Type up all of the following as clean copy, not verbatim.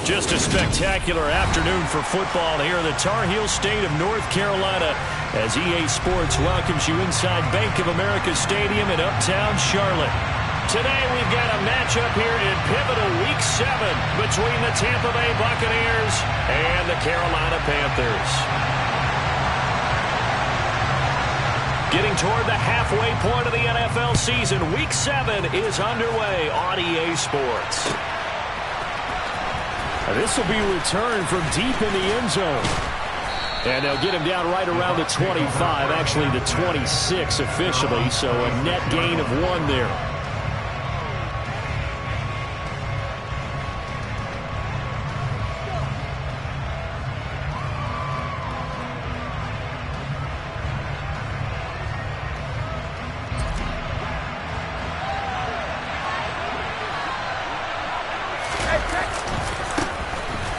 Just a spectacular afternoon for football here in the Tar Heel state of North Carolina as EA Sports welcomes you inside Bank of America Stadium in Uptown Charlotte. Today we've got a matchup here in pivotal Week 7 between the Tampa Bay Buccaneers and the Carolina Panthers. Getting toward the halfway point of the NFL season, Week 7 is underway on EA Sports. This will be a return from deep in the end zone. And they'll get him down right around the 25, actually the 26 officially, so a net gain of 1 there.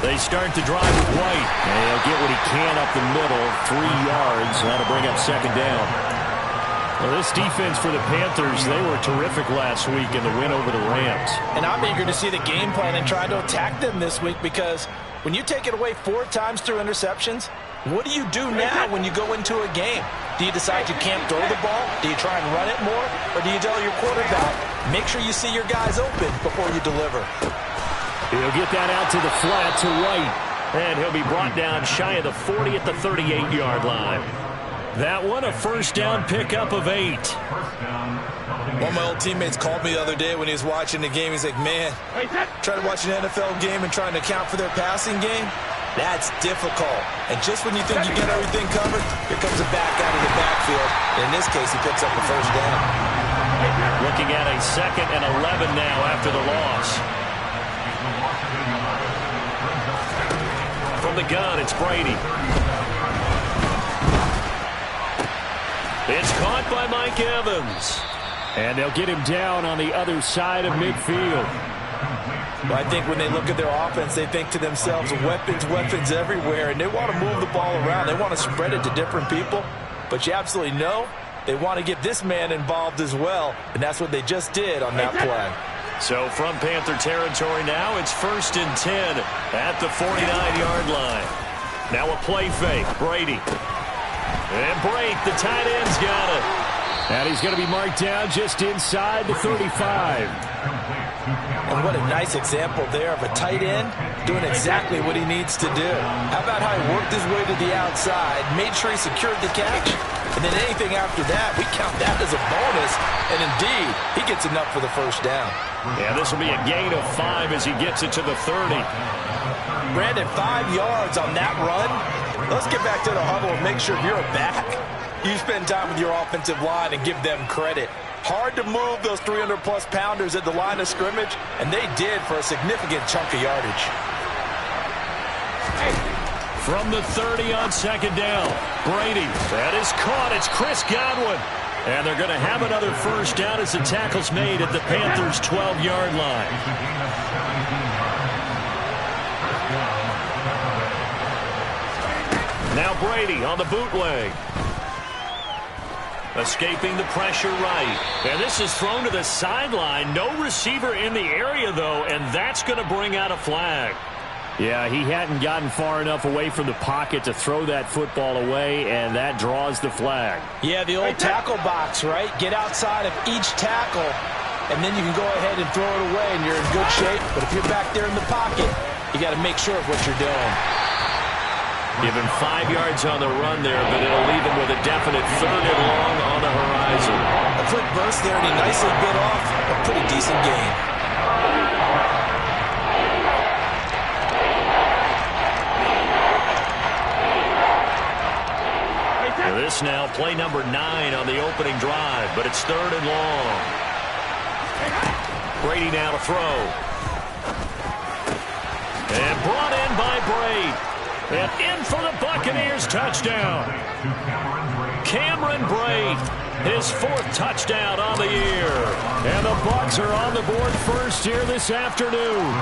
They start to drive with White. And he'll get what he can up the middle, 3 yards. That'll bring up 2nd down. Well, this defense for the Panthers, they were terrific last week in the win over the Rams. And I'm eager to see the game plan and try to attack them this week because when you take it away 4 times through interceptions, what do you do now when you go into a game? Do you decide you can't throw the ball? Do you try and run it more? Or do you tell your quarterback, make sure you see your guys open before you deliver? He'll get that out to the flat to White. And he'll be brought down shy of the 40 at the 38-yard line. That one, a first down pickup of 8. One of my old teammates called me the other day when he was watching the game. He's like, man, trying to watch an NFL game and trying to account for their passing game, that's difficult. And just when you think you get everything covered, here comes a back out of the backfield. And in this case, he picks up the first down. Looking at a 2nd and 11 now after the loss. From the gun, it's Brady. It's caught by Mike Evans. And they'll get him down on the other side of midfield. Well, I think when they look at their offense, they think to themselves, weapons, weapons everywhere, and they want to move the ball around. They want to spread it to different people. But you absolutely know they want to get this man involved as well, and that's what they just did on that play. So from Panther territory now, it's 1st and 10 at the 49-yard line. Now a play fake, Brady. And break, the tight end's got it. And he's going to be marked down just inside the 35. And what a nice example there of a tight end doing exactly what he needs to do. How about how he worked his way to the outside, made sure he secured the catch, and then anything after that, we count that as a bonus. And indeed, he gets enough for the first down. Yeah, this will be a gain of 5 as he gets it to the 30. Brandon, 5 yards on that run. Let's get back to the huddle and make sure you're back. You spend time with your offensive line and give them credit. Hard to move those 300-plus pounders at the line of scrimmage, and they did for a significant chunk of yardage. From the 30 on 2nd down, Brady. That is caught. It's Chris Godwin. And they're going to have another first down as the tackle's made at the Panthers' 12-yard line. Now Brady on the bootleg. Escaping the pressure right. And this is thrown to the sideline. No receiver in the area, though, and that's going to bring out a flag. Yeah, he hadn't gotten far enough away from the pocket to throw that football away, and that draws the flag. Yeah, the old tackle box, right? Get outside of each tackle, and then you can go ahead and throw it away, and you're in good shape. But if you're back there in the pocket, you got to make sure of what you're doing. Give him 5 yards on the run there, but it'll leave him with a definite 3rd and long on the horizon. A quick burst there, and he nicely bit off a pretty decent gain. This now, play number 9 on the opening drive, but it's 3rd and long. Brady now to throw. And brought in by Brady. And in for the Buccaneers, touchdown. Cameron Brate, his 4th touchdown on the year. And the Bucs are on the board first here this afternoon.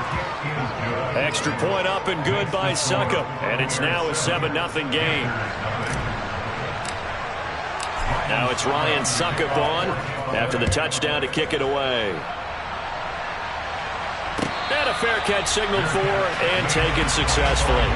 Extra point up and good by Succop. And it's now a 7-0 game. Now it's Ryan Succop on after the touchdown to kick it away. And a fair catch signaled for and taken successfully.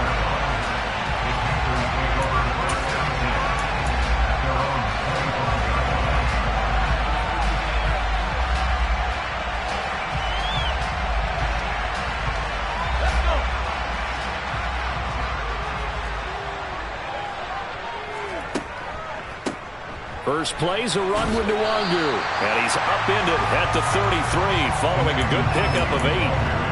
First play's a run with Nwangu, and he's upended at the 33 following a good pickup of 8.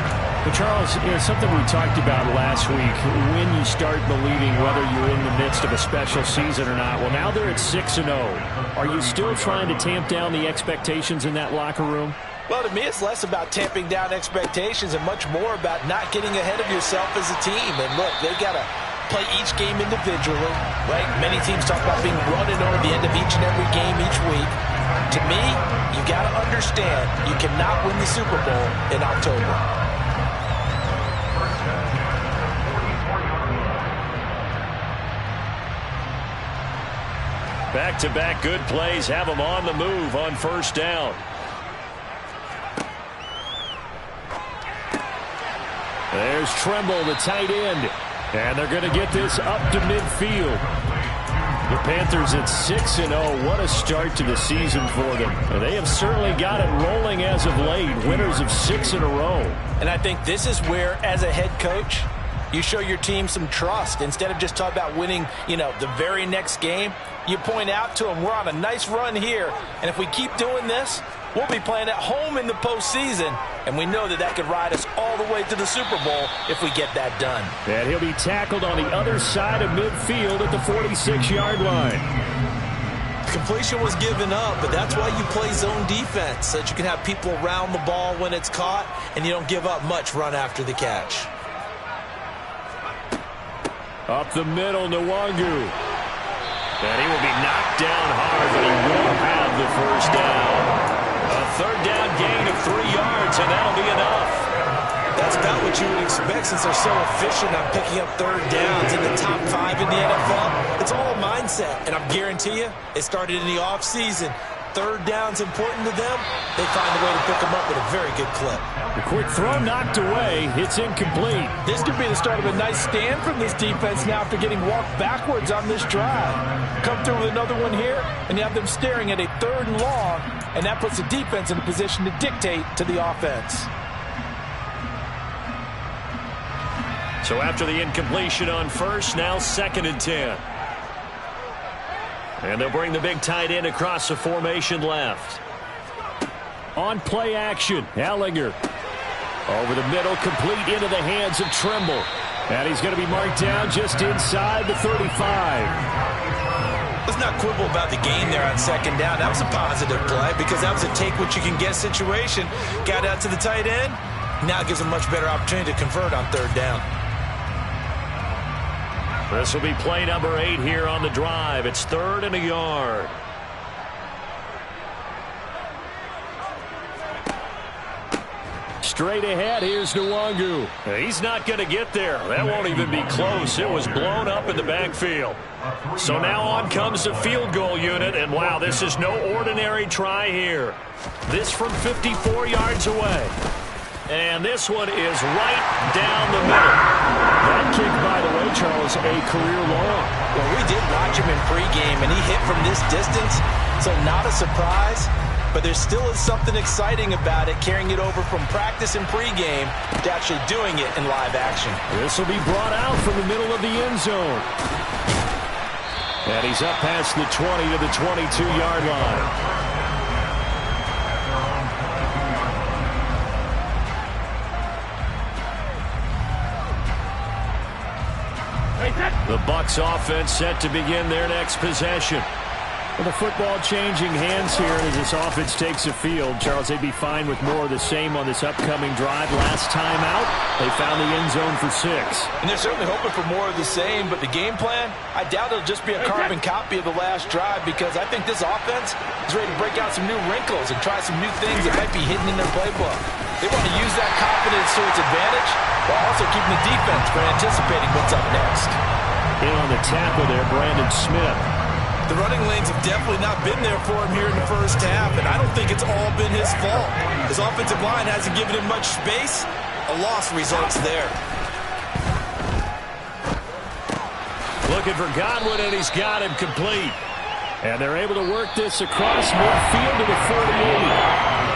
But Charles, something we talked about last week, when you start believing whether you're in the midst of a special season or not. Well, now they're at 6-0. Are you still trying to tamp down the expectations in that locker room? Well, to me, it's less about tamping down expectations and much more about not getting ahead of yourself as a team. And look, they got to play each game individually, right? Many teams talk about being running over the end of each and every game each week. To me, you got to understand you cannot win the Super Bowl in October. Back-to-back good plays have them on the move on first down. There's Tremble, the tight end. And they're going to get this up to midfield. The Panthers at 6-0. What a start to the season for them. And they have certainly got it rolling as of late. Winners of 6 in a row. And I think this is where, as a head coach, you show your team some trust. Instead of just talking about winning, the very next game, you point out to them, we're on a nice run here. And if we keep doing this, we'll be playing at home in the postseason, and we know that could ride us all the way to the Super Bowl if we get that done. And he'll be tackled on the other side of midfield at the 46-yard line. Completion was given up, but that's why you play zone defense, so that you can have people around the ball when it's caught, and you don't give up much run after the catch. Up the middle, Nwangu. And he will be knocked down hard, but he will have the first down. A third down gain of 3 yards, and that'll be enough. That's about what you would expect since they're so efficient on picking up third downs in the top 5 in the NFL. It's all a mindset, and I guarantee you, it started in the offseason. Third down's important to them. They find a way to pick them up with a very good clip. The quick throw knocked away. It's incomplete. This could be the start of a nice stand from this defense now after getting walked backwards on this drive. Come through with another one here, and you have them staring at a 3rd and long, and that puts the defense in a position to dictate to the offense. So after the incompletion on first, now 2nd and 10. And they'll bring the big tight end across the formation left. On play action, Ellinger. Over the middle, complete into the hands of Tremble. And he's going to be marked down just inside the 35. Let's not quibble about the gain there on 2nd down. That was a positive play because that was a take-what-you-can-get situation. Got out to the tight end. Now it gives a much better opportunity to convert on 3rd down. This will be play number 8 here on the drive. It's 3rd and a yard. Straight ahead, here's Nwangu. He's not going to get there. That won't even be close. It was blown up in the backfield. So now on comes the field goal unit, and wow, this is no ordinary try here. This from 54 yards away. And this one is right down the middle. That kick, by the way, Charles, a career long. Well, we did watch him in pregame, and he hit from this distance, so not a surprise. But there still is something exciting about it, carrying it over from practice and pregame to actually doing it in live action. This will be brought out from the middle of the end zone. And he's up past the 20 to the 22-yard line. The Bucs offense set to begin their next possession. Well, the football changing hands here as this offense takes the field. Charles, they'd be fine with more of the same on this upcoming drive. Last time out, they found the end zone for 6. And they're certainly hoping for more of the same, but the game plan, I doubt it'll just be a carbon copy of the last drive because I think this offense is ready to break out some new wrinkles and try some new things that might be hidden in their playbook. They want to use that confidence to its advantage while also keeping the defense from anticipating what's up next. In on the tackle there, Brandon Smith. The running lanes have definitely not been there for him here in the first half, and I don't think it's all been his fault. His offensive line hasn't given him much space, A loss results there. Looking for Godwin, and he's got him complete. And they're able to work this across midfield to the 48.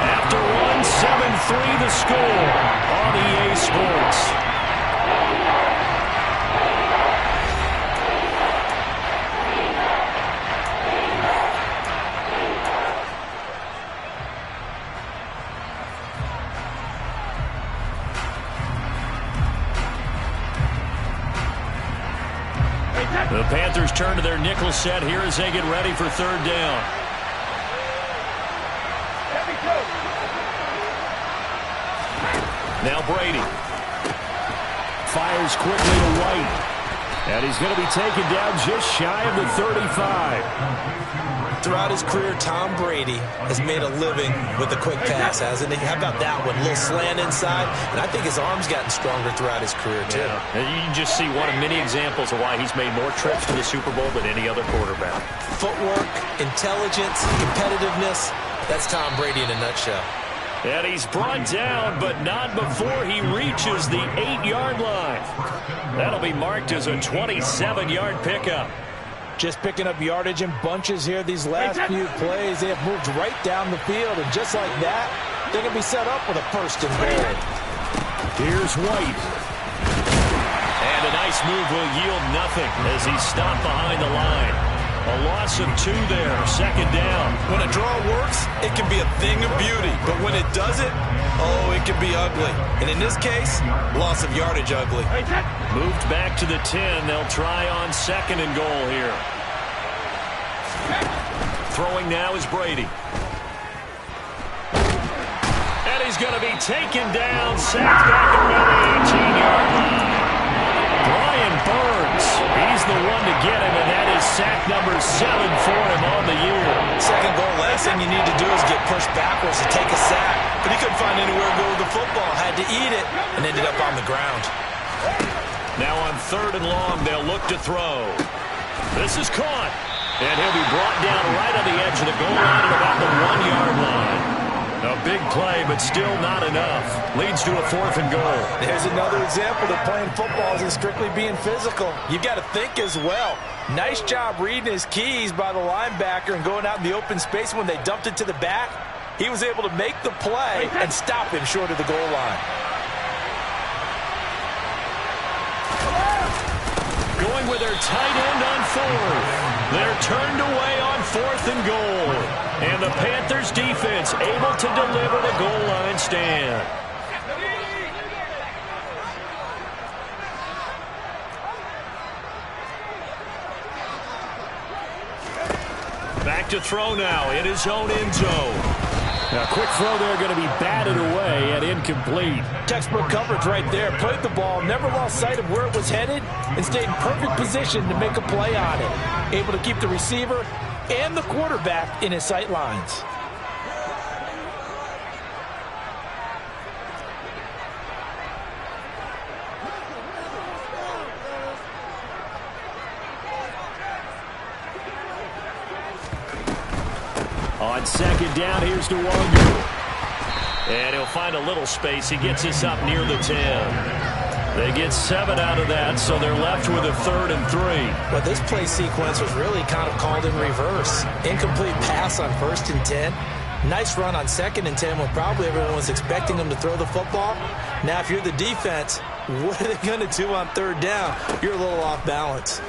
After one, 7-3 the score on EA Sports. The Panthers turn to their nickel set here as they get ready for third down. Now Brady. Fires quickly to White. And he's going to be taken down just shy of the 35. Throughout his career, Tom Brady has made a living with the quick pass, hasn't he? How about that one? A little slant inside, and I think his arm's gotten stronger throughout his career, too. Yeah. You can just see one of many examples of why he's made more trips to the Super Bowl than any other quarterback. Footwork, intelligence, competitiveness, that's Tom Brady in a nutshell. And he's brought down, but not before he reaches the 8-yard line. That'll be marked as a 27-yard pickup. Just picking up yardage in bunches here these last few plays. They have moved right down the field, and just like that, they're going to be set up with a first and goal. Here's White. And a nice move will yield nothing as he's stopped behind the line. A loss of 2 there, second down. When a draw works, it can be a thing of beauty. But when it doesn't, oh, it can be ugly. And in this case, loss of yardage ugly. Moved back to the 10. They'll try on second and goal here. Throwing now is Brady. And he's going to be taken down, sacked back around the 18-yard line. Brian Burns, he's the one to get him, and that is sack number 7 for him on the year. Second goal, last thing you need to do is get pushed backwards to take a sack. But he couldn't find anywhere to go with the football, had to eat it, and ended up on the ground. Now on third and long, they'll look to throw. This is caught, and he'll be brought down right on the edge of the goal line at about the 1-yard line. A big play, but still not enough. Leads to a 4th and goal. There's another example that playing football isn't strictly being physical. You've got to think as well. Nice job reading his keys by the linebacker and going out in the open space. When they dumped it to the back, he was able to make the play and stop him short of the goal line. Going with their tight end on 4th. They're turned away on 4th and goal. And the Panthers defense able to deliver the goal line stand. Back to throw now in his own end zone. Now, quick throw there, going to be batted away and incomplete. Textbook coverage right there. Played the ball, never lost sight of where it was headed, and stayed in perfect position to make a play on it. Able to keep the receiver and the quarterback in his sight lines. On second down, here's DeWanger. And he'll find a little space. He gets us up near the 10. They get 7 out of that, so they're left with a 3rd and 3. But this play sequence was really kind of called in reverse. Incomplete pass on 1st and 10. Nice run on 2nd and 10 when probably everyone was expecting them to throw the football. Now, if you're the defense, what are they going to do on 3rd down? You're a little off balance.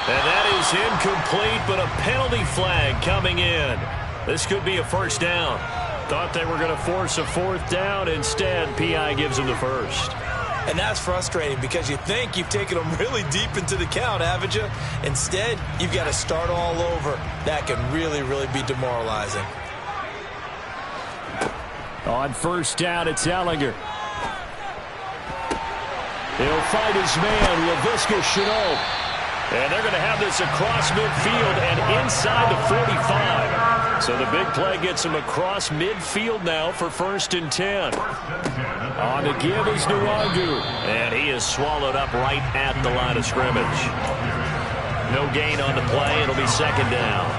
And that is incomplete, but a penalty flag coming in. This could be a first down. Thought they were going to force a 4th down. Instead, P.I. gives them the first. And that's frustrating because you think you've taken them really deep into the count, haven't you? Instead, you've got to start all over. That can really, really be demoralizing. On first down, it's Ellinger. He'll fight his man, Laviska Shenault. And they're going to have this across midfield and inside the 45. So the big play gets him across midfield now for 1st and 10. On the give is Nwangu. And he is swallowed up right at the line of scrimmage. No gain on the play. It'll be 2nd down.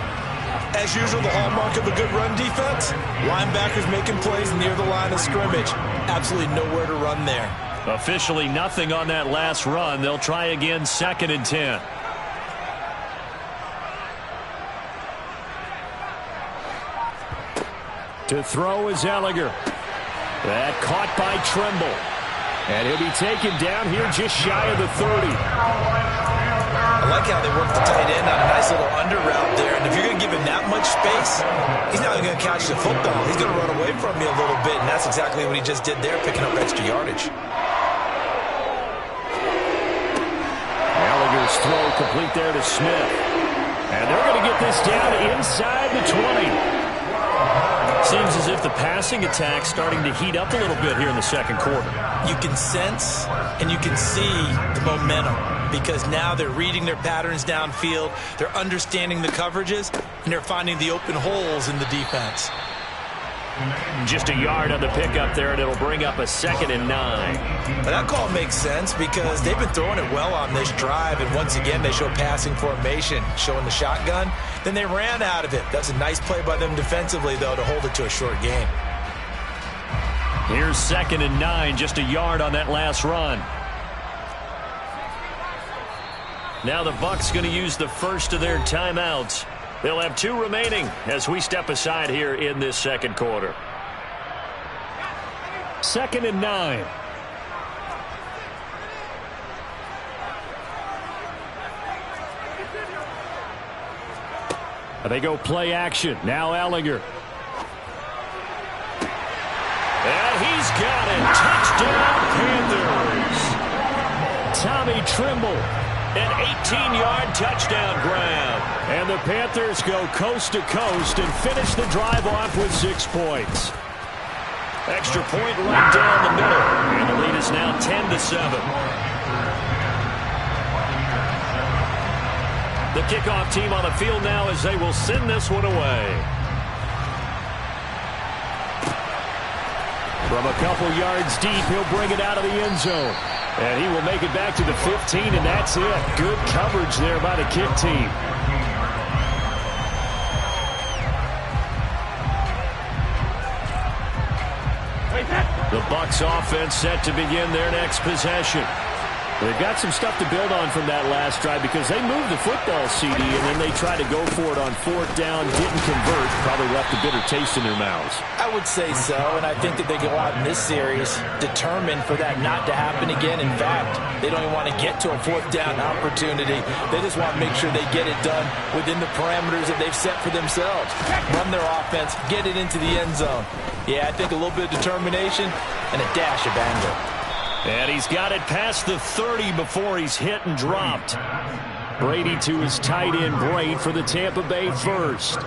As usual, the hallmark of a good run defense, linebackers making plays near the line of scrimmage. Absolutely nowhere to run there. Officially nothing on that last run. They'll try again, 2nd and 10. To throw is Ellinger. That caught by Trimble. And he'll be taken down here just shy of the 30. I like how they work the tight end on a nice little under route there. And if you're going to give him that much space, he's not even going to catch the football. He's going to run away from you a little bit, and that's exactly what he just did there, picking up extra yardage. Ellinger's throw complete there to Smith. And they're going to get this down inside the 20. Seems as if the passing attack's starting to heat up a little bit here in the second quarter. You can sense and you can see the momentum because now they're reading their patterns downfield, they're understanding the coverages, and they're finding the open holes in the defense. Just a yard on the pickup there, and it'll bring up a 2nd and 9. Now that call makes sense because they've been throwing it well on this drive, and once again they show passing formation, showing the shotgun. Then they ran out of it. That's a nice play by them defensively, though, to hold it to a short game. Here's 2nd and 9, just a yard on that last run. Now the Bucs going to use the first of their timeouts. They'll have 2 remaining as we step aside here in this second quarter. 2nd and 9. They go play action. Now Ellinger. And he's got it. Touchdown, Panthers. Tommy Trimble. An 18-yard touchdown grab. And the Panthers go coast to coast and finish the drive off with 6 points. Extra point right down the middle. And the lead is now 10-7. The kickoff team on the field now as they will send this one away. From a couple yards deep, he'll bring it out of the end zone. And he will make it back to the 15, and that's it. Good coverage there by the kick team. The Bucs offense set to begin their next possession. They've got some stuff to build on from that last drive because they moved the football, CD, and then they tried to go for it on 4th down, didn't convert, probably left a bitter taste in their mouths. I would say so, and I think that they go out in this series determined for that not to happen again. In fact, they don't even want to get to a 4th down opportunity. They just want to make sure they get it done within the parameters that they've set for themselves. Run their offense, get it into the end zone. Yeah, I think a little bit of determination and a dash of anger. And he's got it past the 30 before he's hit and dropped. Brady to his tight end, Braid, for the Tampa Bay first.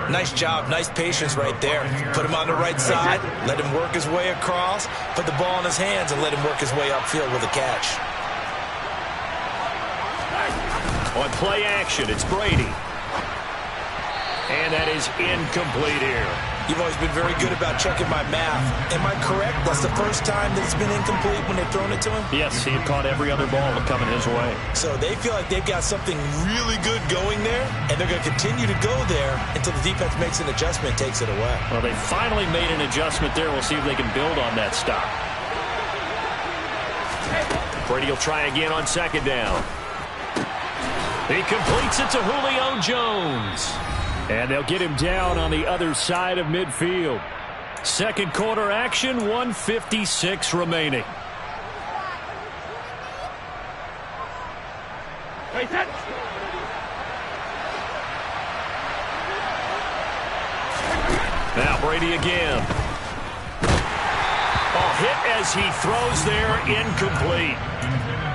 Nice job, nice patience right there. Put him on the right side, let him work his way across, put the ball in his hands, and let him work his way upfield with a catch. On play action, it's Brady. And that is incomplete here. You've always been very good about checking my math. Am I correct? That's the first time that it's been incomplete when they've thrown it to him? Yes, he had caught every other ball coming his way. So they feel like they've got something really good going there, and they're going to continue to go there until the defense makes an adjustment and takes it away. Well, they finally made an adjustment there. We'll see if they can build on that stop. Brady will try again on 2nd down. He completes it to Julio Jones. And they'll get him down on the other side of midfield. Second quarter action, 1:56 remaining. Now Brady again. Hit as he throws there, incomplete.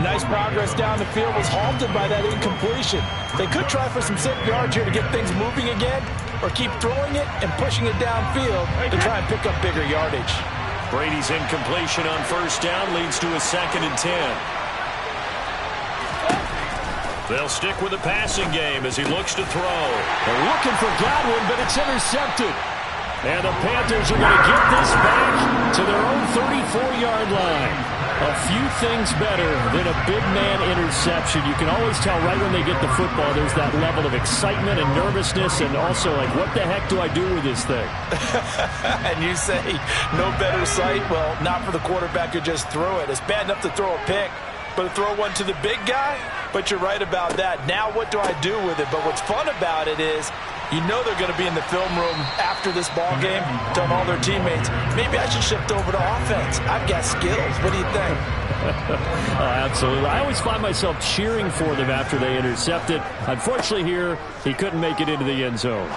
Nice progress down the field, was halted by that incompletion. They could try for some 6 yards here to get things moving again, or keep throwing it and pushing it downfield to try and pick up bigger yardage. Brady's incompletion on 1st down leads to a 2nd and 10. They'll stick with the passing game as he looks to throw. They're looking for Godwin, but it's intercepted. And the Panthers are going to get this back to their own 34-yard line. A few things better than a big man interception. You can always tell right when they get the football, there's that level of excitement and nervousness, and also like, what the heck do I do with this thing? And you say, no better sight? Well, not for the quarterback who just threw it. It's bad enough to throw a pick, but to throw one to the big guy? But you're right about that. Now what do I do with it? But what's fun about it is, you know they're going to be in the film room after this ball game, telling all their teammates, maybe I should shift over to offense. I've got skills. What do you think? Absolutely. I always find myself cheering for them after they intercept it. Unfortunately here, he couldn't make it into the end zone.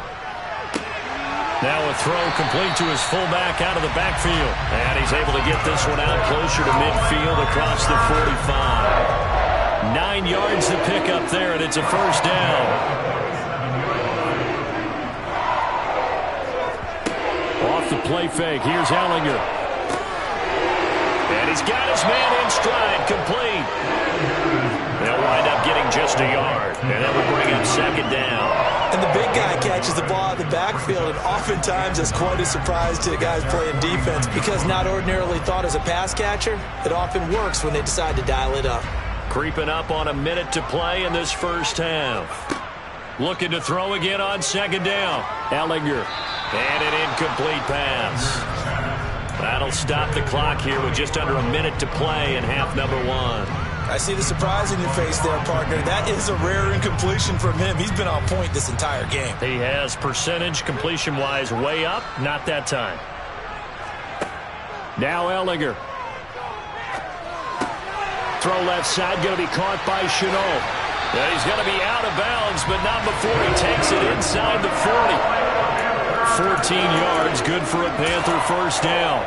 Now a throw complete to his fullback out of the backfield. And he's able to get this one out closer to midfield across the 45. 9 yards to pick up there, and it's a first down. Off the play fake, here's Ellinger. And he's got his man in stride, complete. They'll wind up getting just a yard, and that would bring him second down. And the big guy catches the ball in the backfield, and oftentimes it's quite a surprise to the guys playing defense because not ordinarily thought as a pass catcher, it often works when they decide to dial it up. Creeping up on a minute to play in this first half. Looking to throw again on second down. Ellinger. And an incomplete pass. That'll stop the clock here with just under a minute to play in half number 1. I see the surprise in your face there, partner. That is a rare incompletion from him. He's been on point this entire game. He has percentage completion-wise way up. Not that time. Now Ellinger. Throw left side, going to be caught by Chenault. And he's going to be out of bounds, but not before he takes it inside the 40. 14 yards, good for a Panther first down.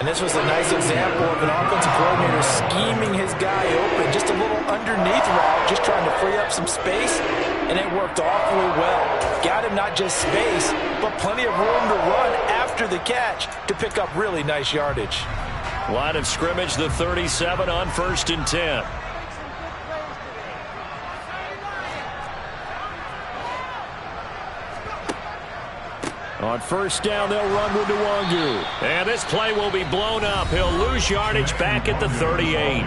And this was a nice example of an offensive coordinator scheming his guy open. Just a little underneath route, just trying to free up some space, and it worked awfully well. Got him not just space, but plenty of room to run after the catch to pick up really nice yardage. Line of scrimmage, the 37 on 1st and 10. On first down, they'll run with Nwangu. And this play will be blown up. He'll lose yardage back at the 38.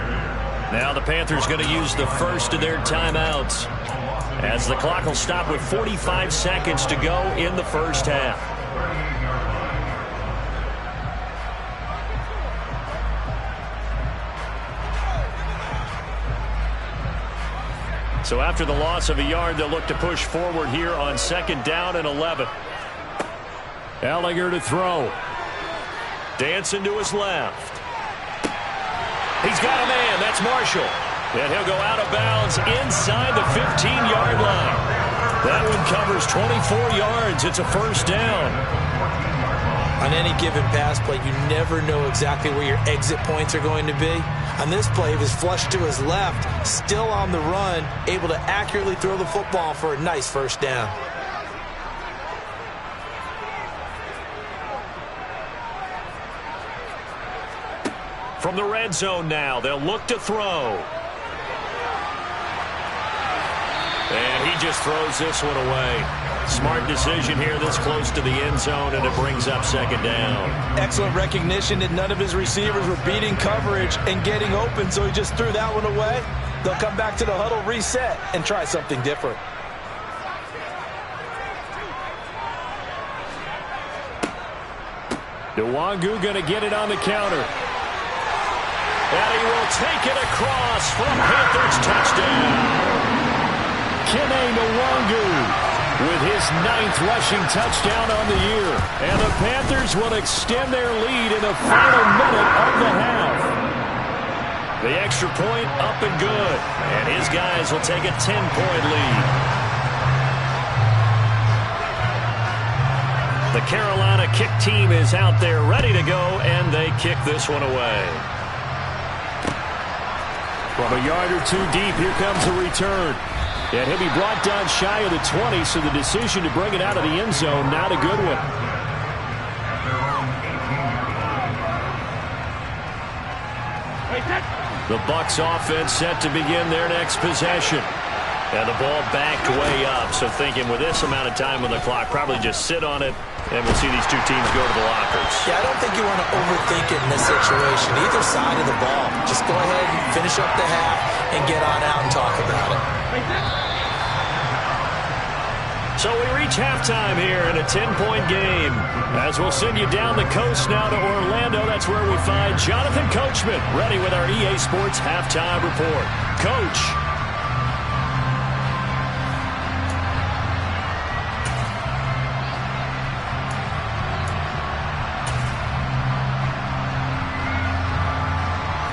Now the Panthers going to use the first of their timeouts, as the clock will stop with 45 seconds to go in the first half. So after the loss of a yard, they'll look to push forward here on second down and 11. Ellinger to throw. Dancing to his left. He's got a man. That's Marshall. And he'll go out of bounds inside the 15-yard line. That one covers 24 yards. It's a first down. On any given pass play, you never know exactly where your exit points are going to be. On this play, he was flushed to his left, still on the run, able to accurately throw the football for a nice first down. From the red zone now, they'll look to throw. And he just throws this one away. Smart decision here this close to the end zone, and it brings up second down. Excellent recognition that none of his receivers were beating coverage and getting open, so he just threw that one away. They'll come back to the huddle, reset, and try something different. Nwangu going to get it on the counter. And he will take it across for a Panthers touchdown. Kene Nwangu with his 9th rushing touchdown on the year. And the Panthers will extend their lead in the final minute of the half. The extra point up and good. And his guys will take a 10-point lead. The Carolina kick team is out there ready to go, and they kick this one away. From a yard or two deep, here comes a return. And he'll be brought down shy of the 20, so the decision to bring it out of the end zone, not a good one. The Bucs offense set to begin their next possession. And the ball backed way up, so thinking with this amount of time on the clock, probably just sit on it, and we'll see these two teams go to the lockers. Yeah, I don't think you want to overthink it in this situation. Either side of the ball. Just go ahead and finish up the half and get on out and talk about it. So we reach halftime here in a 10-point game. As we'll send you down the coast now to Orlando, that's where we find Jonathan Coachman, ready with our EA Sports Halftime Report. Coach.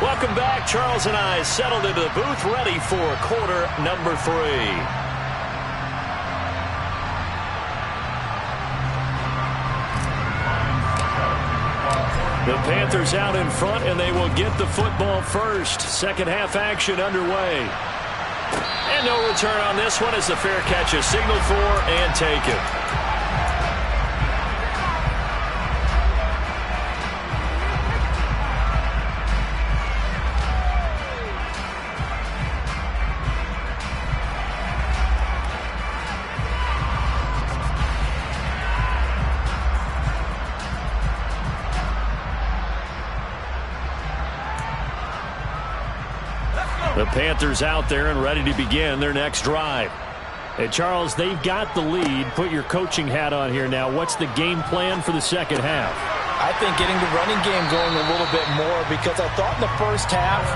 Welcome back. Charles and I settled into the booth, ready for quarter number 3. The Panthers out in front, and they will get the football first. Second half action underway. And no return on this one as the fair catch is signaled for and taken. The Panthers out there and ready to begin their next drive. Hey, Charles, they've got the lead. Put your coaching hat on here now. What's the game plan for the second half? I think getting the running game going a little bit more, because I thought in the first half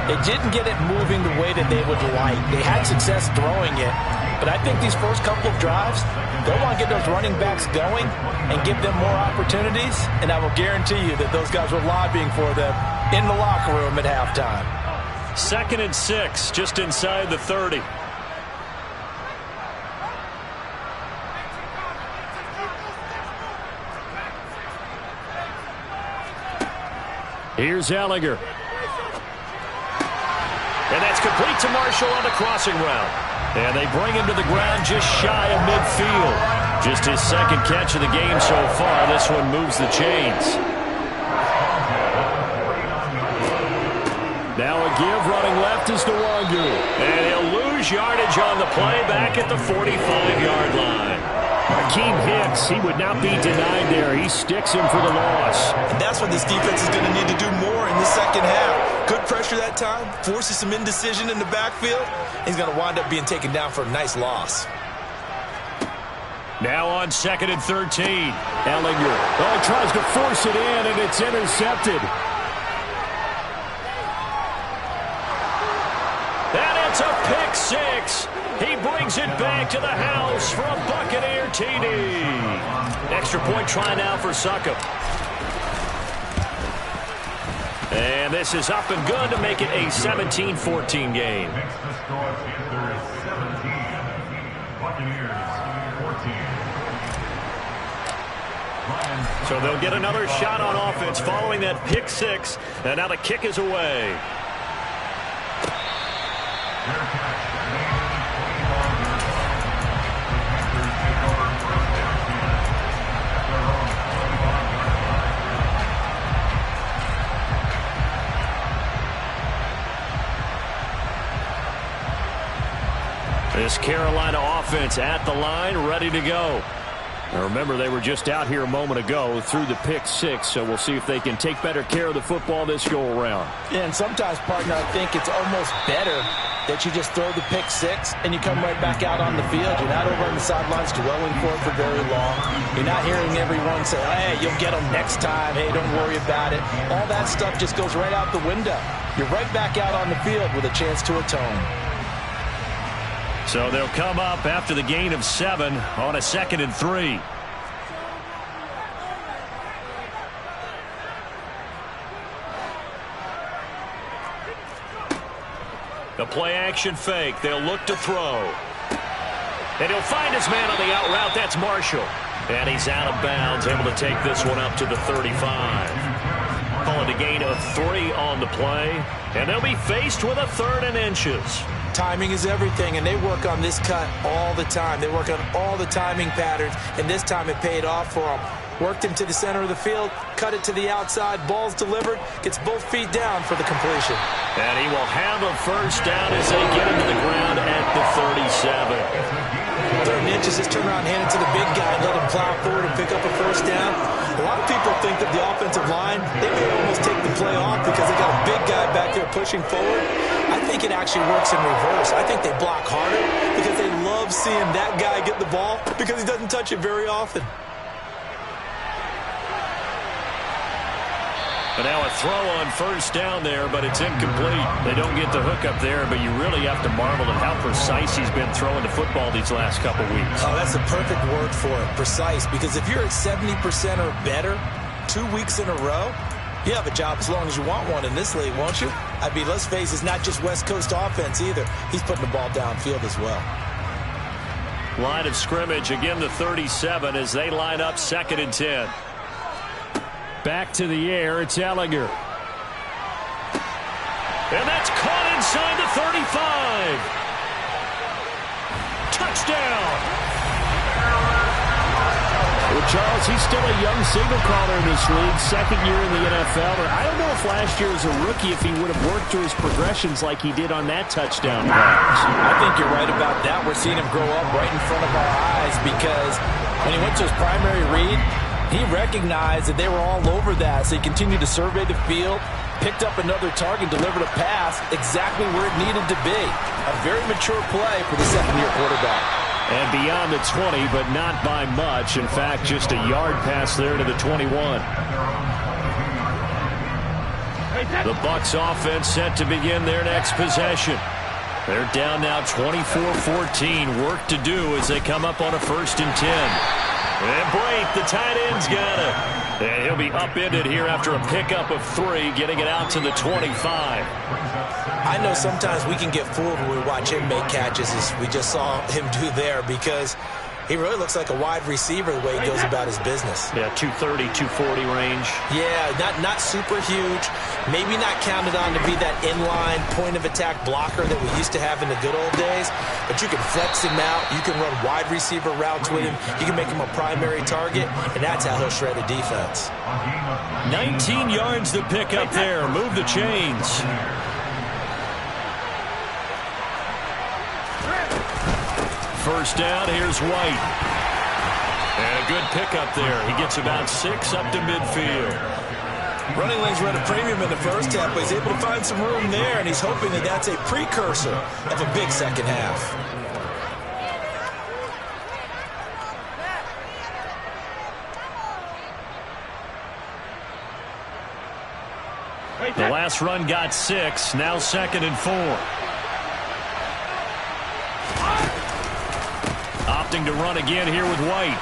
they didn't get it moving the way that they would like. They had success throwing it, but I think these first couple of drives, they'll want to get those running backs going and give them more opportunities, and I will guarantee you that those guys were lobbying for them in the locker room at halftime. 2nd and 6, just inside the 30. Here's Ellinger. And that's complete to Marshall on the crossing route. And they bring him to the ground just shy of midfield. Just his second catch of the game so far. This one moves the chains. Now a give, running left is Nwangu. And he'll lose yardage on the play back at the 45-yard line. Akeem Hicks, he would not be denied there. He sticks him for the loss. And that's what this defense is going to need to do more in the second half. Good pressure that time, forces some indecision in the backfield. He's going to wind up being taken down for a nice loss. Now on 2nd and 13. Ellinger. Oh, tries to force it in, and it's intercepted. And it's a pick six. He brings it back to the house for a Buccaneer TD. Extra point try now for Succop. And this is up and good to make it a 17-14 game. Next to score, Panthers 17, Buccaneers 14. So they'll get another shot on offense following that pick six. And now the kick is away. This Carolina offense at the line, ready to go. Now remember, they were just out here a moment ago through the pick six, so we'll see if they can take better care of the football this go-around. Yeah, and sometimes, partner, I think it's almost better that you just throw the pick six and you come right back out on the field. You're not over on the sidelines dwelling for it for very long. You're not hearing everyone say, hey, you'll get them next time. Hey, don't worry about it. All that stuff just goes right out the window. You're right back out on the field with a chance to atone. So they'll come up after the gain of 7 on a 2nd and 3. The play action fake. They'll look to throw. And he'll find his man on the out route. That's Marshall. And he's out of bounds, able to take this one up to the 35. Call it a gain of 3 on the play. And they'll be faced with a 3rd and inches. Timing is everything, and they work on this cut all the time. They work on all the timing patterns, and this time it paid off for them. Worked him to the center of the field, cut it to the outside, ball's delivered, gets both feet down for the completion. And he will have a first down as they get him to the ground at the 37. 3rd and inches, just turn around, hand it to the big guy, and let him plow forward and pick up a first down. A lot of people think that the offensive line, they may almost take the play off because they got a big guy back there pushing forward. I think it actually works in reverse. I think they block harder because they love seeing that guy get the ball because he doesn't touch it very often. But now a throw on first down there, but it's incomplete. They don't get the hook up there, but you really have to marvel at how precise he's been throwing the football these last couple weeks. Oh, that's the perfect word for it, precise. Because if you're at 70% or better 2 weeks in a row, you have a job as long as you want one in this league, won't you? I mean, let's face it, it's not just West Coast offense either. He's putting the ball downfield as well. Line of scrimmage, again the 37 as they line up 2nd and 10. Back to the air, it's Ellinger. And that's caught inside the 35. Touchdown. Well, Charles, he's still a young signal caller in this league, 2nd year in the NFL. I don't know if last year as a rookie if he would have worked through his progressions like he did on that touchdown pass. I think you're right about that. We're seeing him grow up right in front of our eyes because when he went to his primary read, he recognized that they were all over that, so he continued to survey the field, picked up another target, delivered a pass exactly where it needed to be. A very mature play for the 2nd-year quarterback. And beyond the 20, but not by much. In fact, just a yard pass there to the 21. The Bucs offense set to begin their next possession. They're down now 24-14. Work to do as they come up on a 1st and 10. And Brate, the tight end's got it. And he'll be upended here after a pickup of 3, getting it out to the 25. I know sometimes we can get fooled when we watch him make catches, as we just saw him do there, because he really looks like a wide receiver the way he goes about his business. Yeah, 230, 240 range. Yeah, not super huge. Maybe not counted on to be that inline point-of-attack blocker that we used to have in the good old days. But you can flex him out. You can run wide receiver routes with him. You can make him a primary target, and that's how he'll shred a defense. 19 yards to pick up there. Move the chains. First down, here's White. And a good pickup there. He gets about 6 up to midfield. Running lanes were at a premium in the first half, but he's able to find some room there, and he's hoping that that's a precursor of a big second half. The last run got 6, now 2nd and 4. Opting to run again here with White.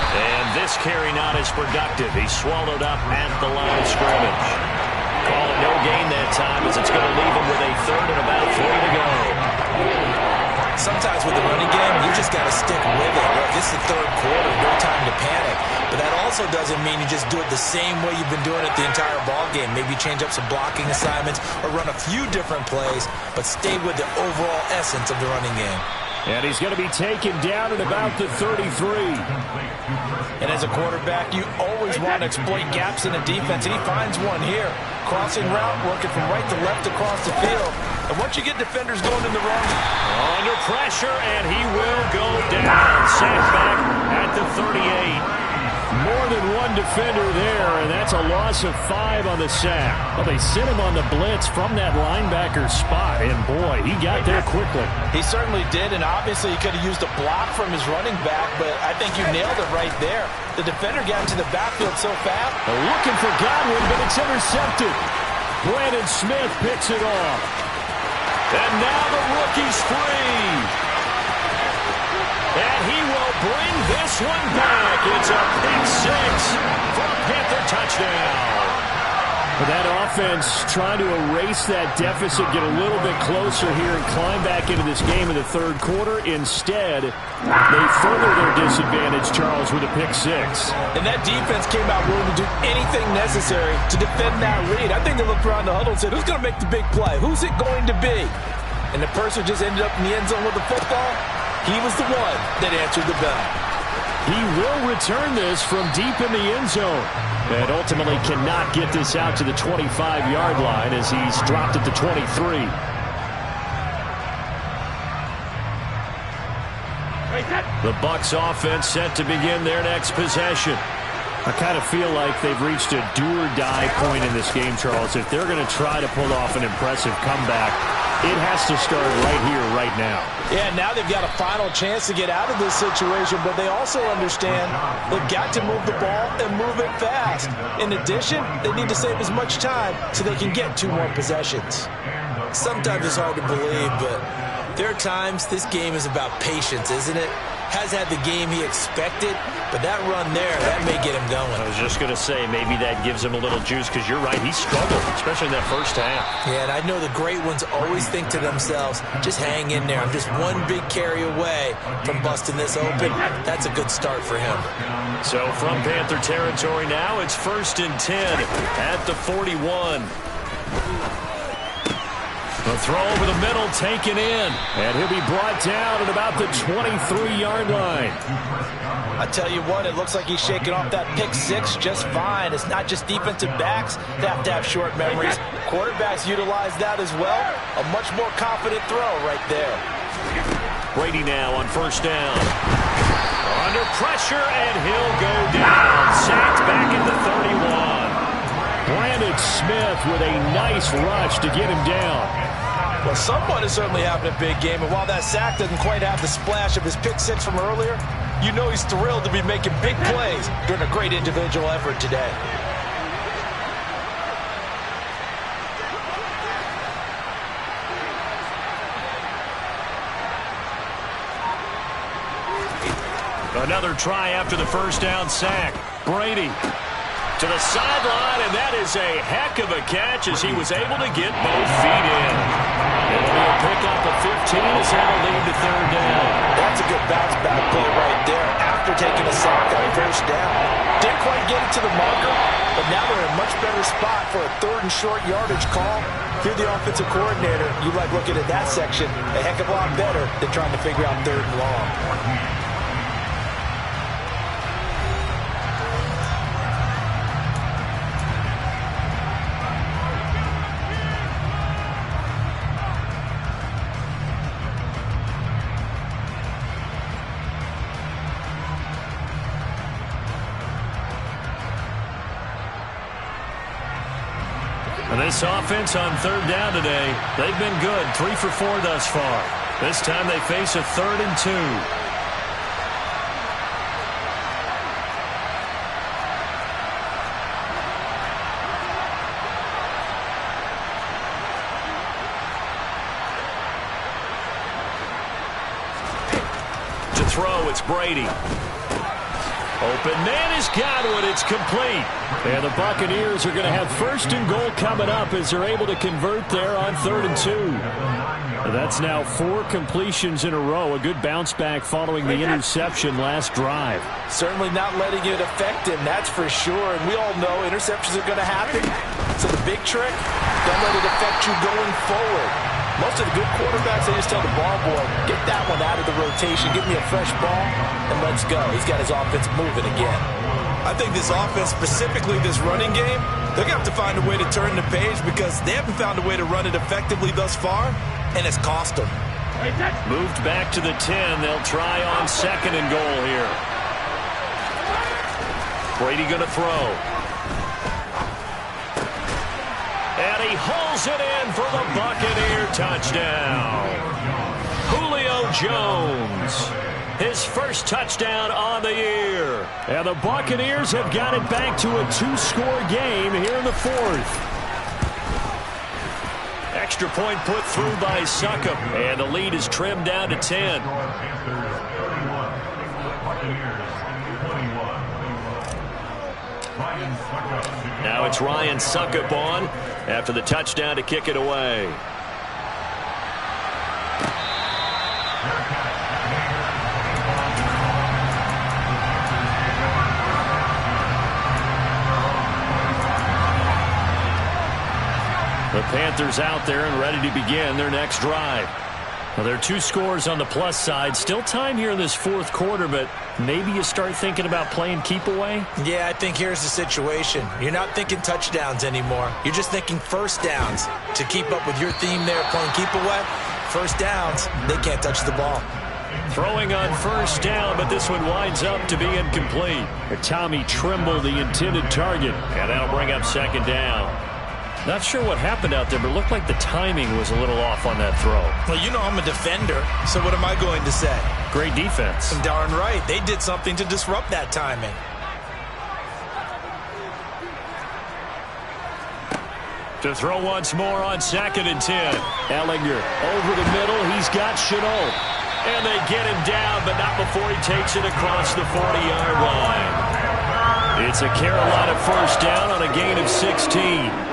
And this carry not as productive. He's swallowed up at the line of scrimmage. Call it no gain that time as it's going to leave him with a 3rd and about 3 to go. Sometimes with the running game, you just got to stick with it. Look, this is the 3rd quarter, no time to panic. But that also doesn't mean you just do it the same way you've been doing it the entire ball game. Maybe change up some blocking assignments or run a few different plays, but stay with the overall essence of the running game. And he's going to be taken down at about the 33. And as a quarterback, you always want to exploit gaps in the defense, and he finds one here. Crossing route, working from right to left across the field. And once you get defenders going in the run, under pressure, and he will go down. Sacked back at the 38. More than one defender there, and that's a loss of 5 on the sack. Well, they sent him on the blitz from that linebacker spot, and boy, he got there quickly. He certainly did, and obviously he could have used a block from his running back, but I think you nailed it right there. The defender got into the backfield so fast. They're looking for Godwin, but it's intercepted. Brandon Smith picks it off. And now the rookie's free. And he will bring this one back. It's a pick 6 for a Panther touchdown. That offense trying to erase that deficit, get a little bit closer here and climb back into this game in the 3rd quarter. Instead, they further their disadvantage, Charles, with a pick 6. And that defense came out willing to do anything necessary to defend that lead. I think they looked around the huddle and said, who's going to make the big play? Who's it going to be? And the person just ended up in the end zone with the football. He was the one that answered the bell. He will return this from deep in the end zone. And ultimately cannot get this out to the 25-yard line as he's dropped at the 23. The Bucs offense set to begin their next possession. I kind of feel like they've reached a do-or-die point in this game, Charles. If they're going to try to pull off an impressive comeback, it has to start right here, right now. Yeah, now they've got a final chance to get out of this situation, but they also understand they've got to move the ball and move it fast. In addition, they need to save as much time so they can get 2 more possessions. Sometimes it's hard to believe, but there are times this game is about patience, isn't it? Has had the game he expected, but that run there, that may get him going. I was just going to say, maybe that gives him a little juice, because you're right, he struggled, especially in that first half. Yeah, and I know the great ones always think to themselves, just hang in there. I'm just one big carry away from busting this open. That's a good start for him. So from Panther territory now, it's 1st and 10 at the 41. The throw over the middle taken in, and he'll be brought down at about the 23-yard line. I tell you what, it looks like he's shaking off that pick 6 just fine. It's not just defensive backs that have to have short memories. Quarterbacks utilize that as well. A much more confident throw right there. Brady now on 1st down. Under pressure, and he'll go down. Sacked back at the 31. Brandon Smith with a nice rush to get him down. Well, someone is certainly having a big game, and while that sack doesn't quite have the splash of his pick 6 from earlier, you know he's thrilled to be making big plays during a great individual effort today. Another try after the 1st down sack. Brady to the sideline, and that is a heck of a catch as he was able to get both feet in. It'll be a pickup of 15 as that'll lead to 3rd down. That's a good bounce back play right there after taking a sack on 1st down. Didn't quite get it to the marker, but now they're in a much better spot for a 3rd and short yardage call. If you're the offensive coordinator, you like looking at that section a heck of a lot better than trying to figure out 3rd and long. This offense on 3rd down today, they've been good, 3 for 4 thus far. This time they face a 3rd and 2. To throw, it's Brady. Open man has got one. It's complete. And the Buccaneers are going to have 1st and goal coming up as they're able to convert there on 3rd and 2. That's now 4 completions in a row. A good bounce back following the interception last drive. Certainly not letting it affect him, that's for sure. And we all know interceptions are going to happen. So the big trick, don't let it affect you going forward. Most of the good quarterbacks, they just tell the ball boy, get that one out of the rotation, give me a fresh ball, and let's go. He's got his offense moving again. I think this offense, specifically this running game, they're going to have to find a way to turn the page because they haven't found a way to run it effectively thus far, and it's cost them. Moved back to the 10. They'll try on 2nd and goal here. Brady going to throw. And he hauls it in for the Buccaneer touchdown. Julio Jones, his 1st touchdown on the year. And the Buccaneers have got it back to a 2-score game here in the 4th. Extra point put through by Succop, and the lead is trimmed down to 10. Now it's Ryan Succop on after the touchdown to kick it away. The Panthers out there and ready to begin their next drive. Well, there are 2 scores on the plus side. Still time here in this 4th quarter, but maybe you start thinking about playing keep away? Yeah, I think here's the situation. You're not thinking touchdowns anymore. You're just thinking 1st downs. To keep up with your theme there, playing keep away, 1st downs, they can't touch the ball. Throwing on first down, but this one winds up to be incomplete. Tommy Tremble, the intended target. And that'll bring up second down. Not sure what happened out there, but it looked like the timing was a little off on that throw. Well, you know I'm a defender, so what am I going to say? Great defense. Darn right. They did something to disrupt that timing. To throw once more on 2nd and 10. Ellinger over the middle. He's got Chenault. And they get him down, but not before he takes it across the 40-yard line. It's a Carolina first down on a gain of 16.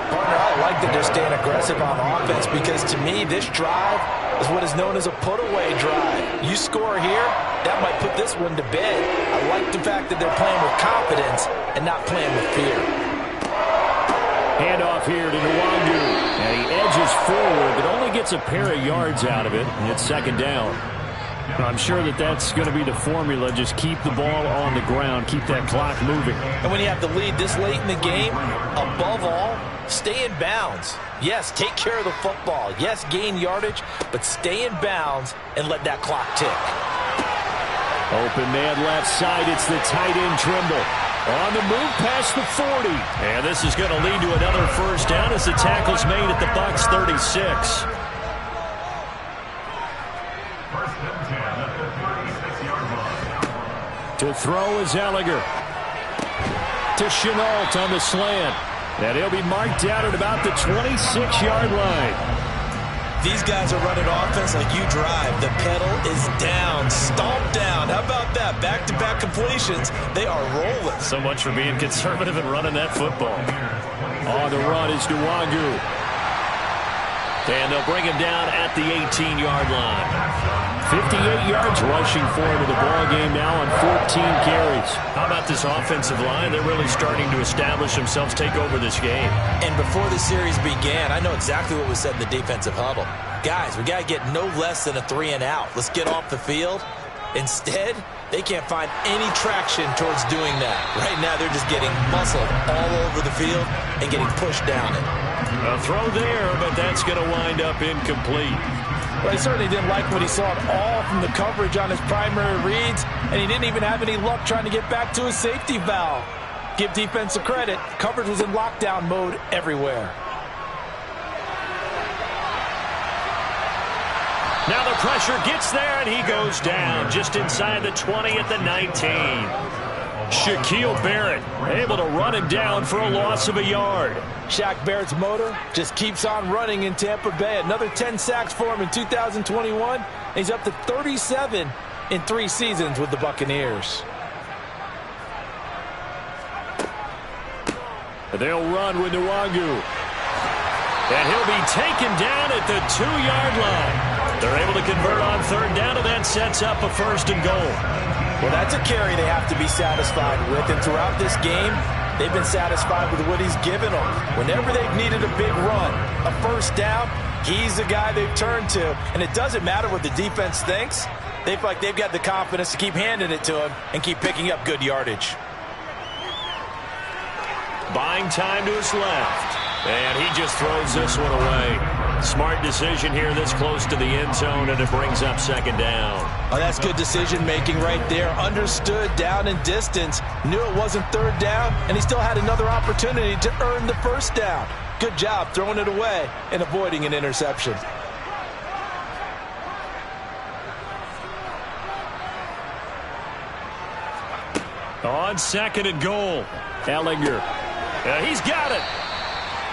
Partner, I like that they're staying aggressive on offense because to me, this drive is what is known as a put-away drive. You score here, that might put this one to bed. I like the fact that they're playing with confidence and not playing with fear. Handoff here to Nwangu. And he edges forward, but only gets a pair of yards out of it. And it's second down. I'm sure that that's going to be the formula. Just keep the ball on the ground. Keep that clock moving. And when you have the lead this late in the game, above all, stay in bounds. Yes, take care of the football. Yes, gain yardage, but stay in bounds and let that clock tick. Open man left side. It's the tight end Trimble. On the move past the 40. And this is going to lead to another first down as the tackle's made at the Bucs 36. To throw is Ellinger. To Chenault on the slant. And he'll be marked down at about the 26-yard line. These guys are running offense like you drive. The pedal is down, stomped down. How about that? Back-to-back completions. They are rolling. So much for being conservative and running that football. On the run is Nwangu. And they'll bring him down at the 18-yard line. 58 yards rushing for him in the ball game now on 14 carries. How about this offensive line? They're really starting to establish themselves, take over this game. And before the series began, I know exactly what was said in the defensive huddle. Guys, we got to get no less than a 3-and-out. Let's get off the field. Instead, they can't find any traction towards doing that. Right now, they're just getting muscled all over the field and getting pushed down it. A throw there, but that's going to wind up incomplete. Well, he certainly didn't like what he saw at all from the coverage on his primary reads, and he didn't even have any luck trying to get back to his safety valve. Give defense a credit. Coverage was in lockdown mode everywhere. Now the pressure gets there, and he goes down just inside the 20 at the 19. Shaquille Barrett able to run him down for a loss of a yard. Shaq Barrett's motor just keeps on running in Tampa Bay. Another 10 sacks for him in 2021. He's up to 37 in 3 seasons with the Buccaneers. They'll run with Nwangu. And he'll be taken down at the 2-yard line. They're able to convert on 3rd down, and that sets up a 1st and goal. Well, that's a carry they have to be satisfied with. And throughout this game, they've been satisfied with what he's given them. Whenever they've needed a big run, a 1st down, he's the guy they've turned to. And it doesn't matter what the defense thinks. They feel like they've got the confidence to keep handing it to him and keep picking up good yardage. Buying time to his left. And he just throws this one away. Smart decision here this close to the end zone, and it brings up 2nd down. Oh, that's good decision-making right there. Understood down and distance. Knew it wasn't 3rd down, and he still had another opportunity to earn the 1st down. Good job throwing it away and avoiding an interception. On 2nd and goal. Ellinger. He's got it.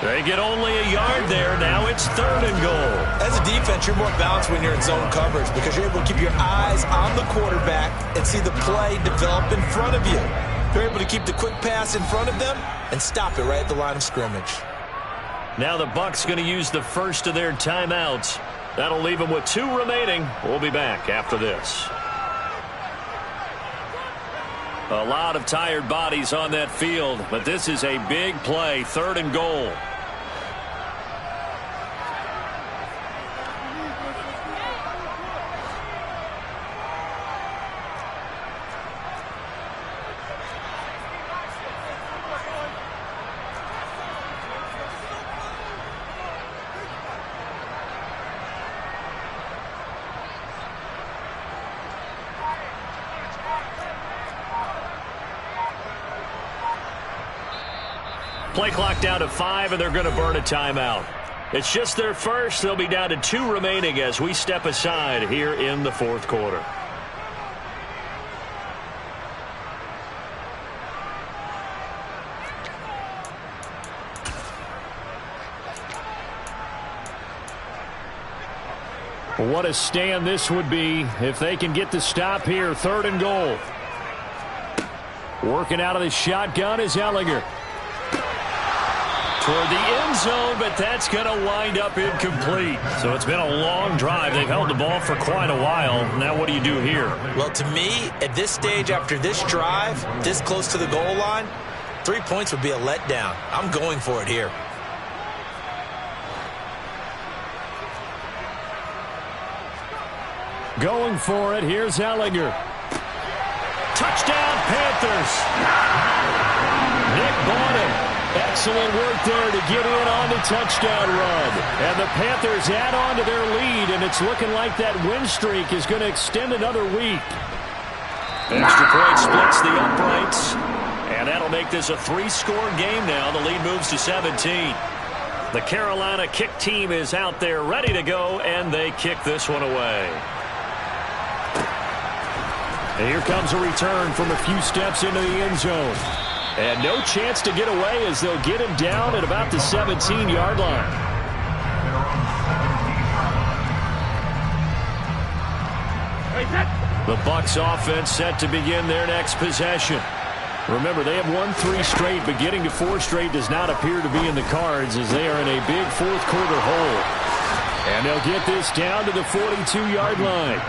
They get only a yard there. Now it's 3rd and goal. As a defense, you're more balanced when you're in zone coverage because you're able to keep your eyes on the quarterback and see the play develop in front of you. You're able to keep the quick pass in front of them and stop it right at the line of scrimmage. Now the Bucs going to use the first of their timeouts. That'll leave them with 2 remaining. We'll be back after this. A lot of tired bodies on that field, but this is a big play, 3rd and goal. Play clock down to 5, and they're going to burn a timeout. It's just their first. They'll be down to 2 remaining as we step aside here in the fourth quarter. What a stand this would be if they can get the stop here. 3rd and goal. Working out of the shotgun is Ellinger. Toward the end zone, but that's going to wind up incomplete. So it's been a long drive. They've held the ball for quite a while. Now what do you do here? Well, to me, at this stage, after this drive, this close to the goal line, 3 points would be a letdown. I'm going for it here. Going for it. Here's Ellinger. Touchdown, Panthers. Nick Bonnett. Excellent work there to get in on the touchdown run. And the Panthers add on to their lead, and it's looking like that win streak is going to extend another week. Extra point splits the uprights, and that'll make this a 3-score game now. The lead moves to 17. The Carolina kick team is out there ready to go, and they kick this one away. And here comes a return from a few steps into the end zone. And no chance to get away as they'll get him down at about the 17-yard line. The Bucs offense set to begin their next possession. Remember, they have won 3 straight, but getting to 4 straight does not appear to be in the cards as they are in a big fourth-quarter hole. And they'll get this down to the 42-yard line.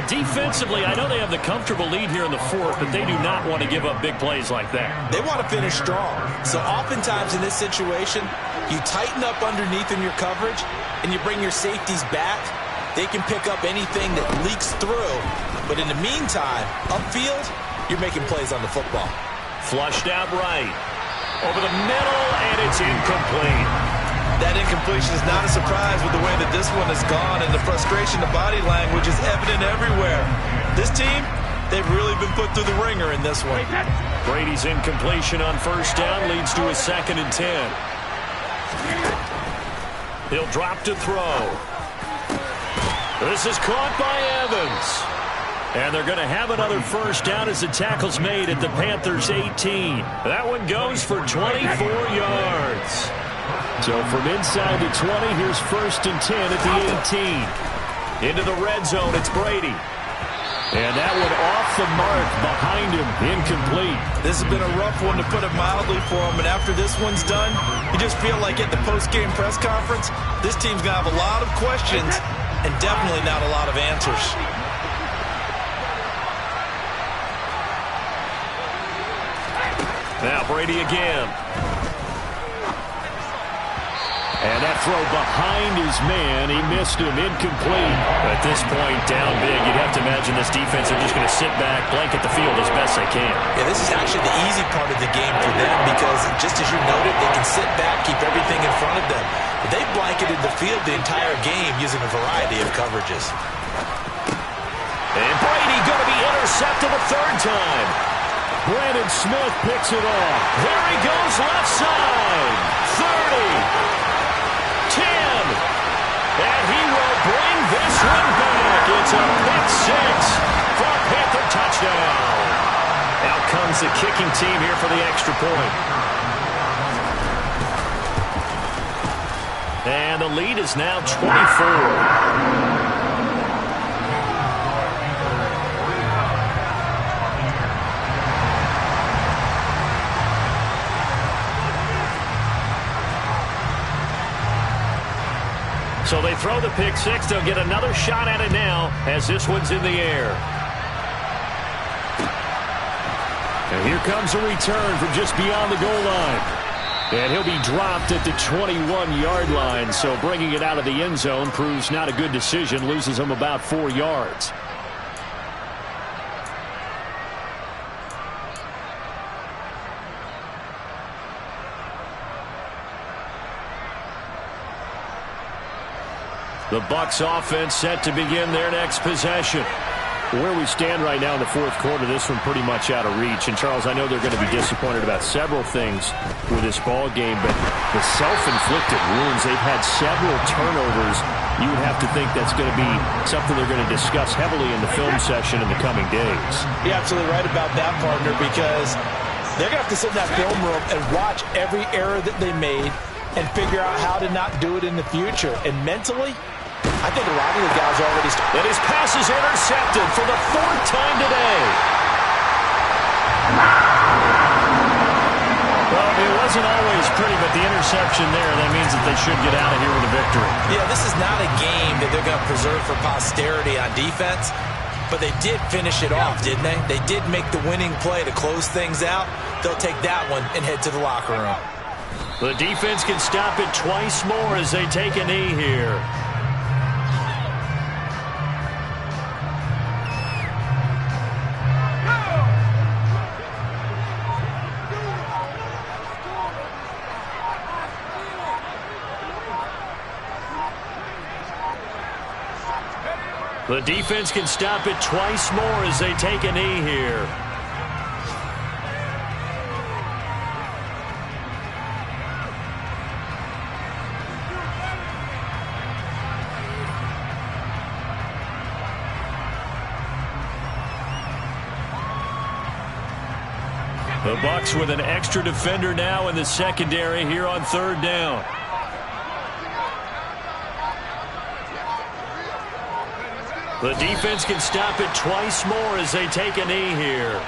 Defensively, I know they have the comfortable lead here in the fourth, but they do not want to give up big plays like that. They want to finish strong. So oftentimes in this situation, you tighten up underneath in your coverage, and you bring your safeties back. They can pick up anything that leaks through. But in the meantime, upfield, you're making plays on the football. Flushed out right. Over the middle, and it's incomplete. That incompletion is not a surprise with the way that this one has gone, and the frustration, the body language is evident everywhere. This team, they've really been put through the ringer in this one. Brady's incompletion on first down leads to a 2nd and 10. He'll drop to throw. This is caught by Evans. And they're going to have another first down as the tackle's made at the Panthers' 18. That one goes for 24 yards. So from inside the 20, here's 1st and 10 at the 18. Into the red zone, it's Brady. And that one off the mark behind him, incomplete. This has been a rough one, to put it mildly, for him. And after this one's done, you just feel like at the post-game press conference, this team's going to have a lot of questions and definitely not a lot of answers. Now Brady again. And that throw behind his man, he missed him, incomplete. At this point, down big, you'd have to imagine this defense are just going to sit back, blanket the field as best they can. Yeah, this is actually the easy part of the game for them because, just as you noted, they can sit back, keep everything in front of them. But they've blanketed the field the entire game using a variety of coverages. And Brady going to be intercepted a 3rd time. Brandon Smith picks it off. There he goes, left side. 30. 10, and he will bring this one back. It's a pick 6 for a Panther touchdown. Out comes the kicking team here for the extra point. And the lead is now 24. So they throw the pick 6. They'll get another shot at it now as this one's in the air. And here comes a return from just beyond the goal line. And he'll be dropped at the 21-yard line. So bringing it out of the end zone proves not a good decision. Loses him about 4 yards. The Bucs offense set to begin their next possession. Where we stand right now in the fourth quarter, this one pretty much out of reach. And, Charles, I know they're going to be disappointed about several things with this ball game, but the self-inflicted wounds, they've had several turnovers. You would have to think that's going to be something they're going to discuss heavily in the film session in the coming days. You're absolutely right about that, partner, because they're going to have to sit in that film room and watch every error that they made and figure out how to not do it in the future. And mentally, I think a lot of the guys are already And his pass is intercepted for the fourth time today. Well, it wasn't always pretty, but the interception there, that means that they should get out of here with a victory. Yeah, this is not a game that they're going to preserve for posterity on defense, but they did finish it off, didn't they? They did make the winning play to close things out. They'll take that one and head to the locker room. The defense can stop it twice more as they take a knee here. The defense can stop it twice more as they take a knee here. The Bucs with an extra defender now in the secondary here on third down. The defense can stop it twice more as they take a knee here.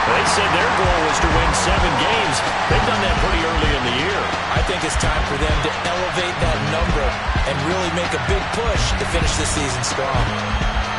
They said their goal was to win 7 games. They've done that pretty early in the year. I think it's time for them to elevate that number and really make a big push to finish the season strong.